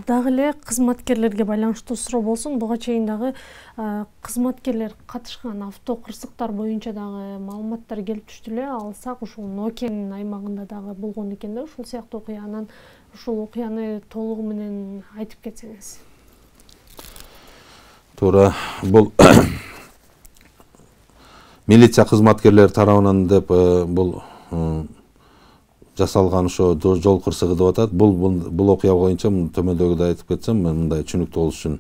дагы эле кызматкерлерге байланыштуу суроо болсун. Буга чейин дагы кызматкерлер катышкан автокырсыктар боюнча дагы маалыматтар келип түштү эле. Алсак ушул Нокен аймагында дагы болгон экен да, ушул сыяктуу окуянан ушул окуяны толугу менен айтып кетсеңиз. Туура, бул милиция кызматкерлери тарабынан деп бул жасалган ошо жол кырсыгы деп атат. Бул окуя боюнча төмөндөгүдө айтып кетсем, мындай түшүнүктүү болуш үчүн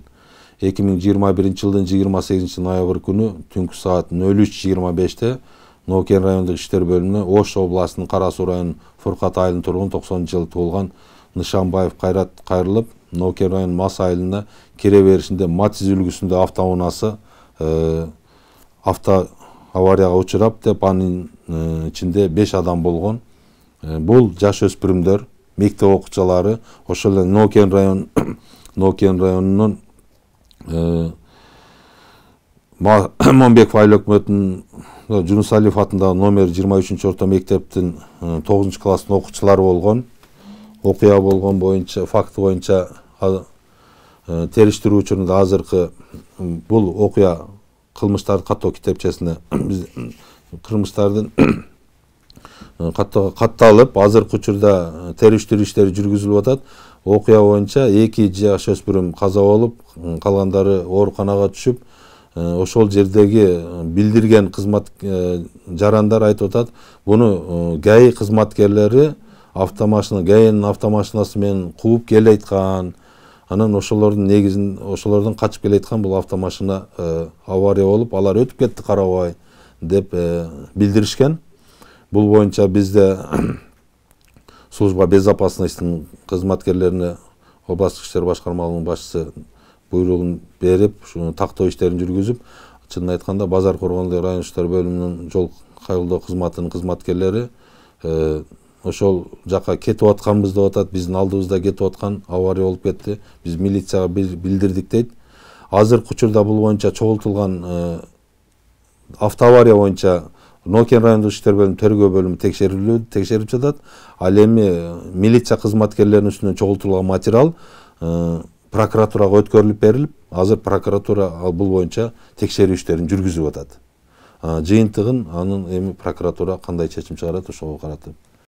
2021 жылдын 28 ноябрь күнү түнкү саат 03:25 Нокен райондук иштер бөлүмүнө Ош областынын Кара Суу районунун Фуркат айылынын тургуну 90-жылы туулган Нышанбаев Кайрат кайрылып, Нокен районунун Мас айылына кире беришинде Матиз үлгүсүндө автоунаасы аварияга учурап деп, анын ичинде 5 адам болгон. Бул жаш өспүрүмдөр, мектеп окуучулары, ошол эле Нокен районунун Монбеков айыл өкмөтүнүн Жунусалиев атындагы номер 23-орто мектептин 9-класстын окуучулары болгон. Окуя болгон боюнча, факты боюнча териштирүү учурунда азыркы бул окуя кылмыштарды каттоо китепчесине кылмыштардын катталып, азыркы учурда териштирүү иштери жүргүзүлүп атат. Окуя боюнча 2 жаш өспүрүм каза болуп, калгандары ооруканага түшүп, ошол жердеги билдирген кызмат жарандар айтып атат, буну ГАИ кызматкерлери ГАИнин автомашинасы менен кууп келейткан. Анан ошолордун негизин, ошолордон качып келейткан бул автомашина авария болуп, алар өтүп кетти карабай деп билдиришкен. Бул боюнча бизде служба безопасностьтун кызматкерлерине областтык иштер башкармалыгынын башчысы буйругун берип, ушуну тактоо иштерин жүргүзүп, чынын айтканда Базар Коргондук район иштер бөлүмүнүн жол кайгылдоо кызматынын кызматкерлери ошол жака кетип атканбыз деп атат, биздин алдыбызда кетип аткан, авария болуп кетти. Биз милицияга билдирдик дейт. Азыркы учурда бул боюнча чогултулган автоавария боюнча Нокен райондук иштер бөлүмүнүн тергөө бөлүмү текшерип жатат. Ал эми милиция кызматкерлеринин үстүнөн чогултулган материал прокуратурага өткөрүлүп берилип, азыр прокуратура бул боюнча текшерүү иштерин жүргүзүп атат. Жыйынтыгын анын эми прокуратура кандай чечим чыгарат, ошого каратып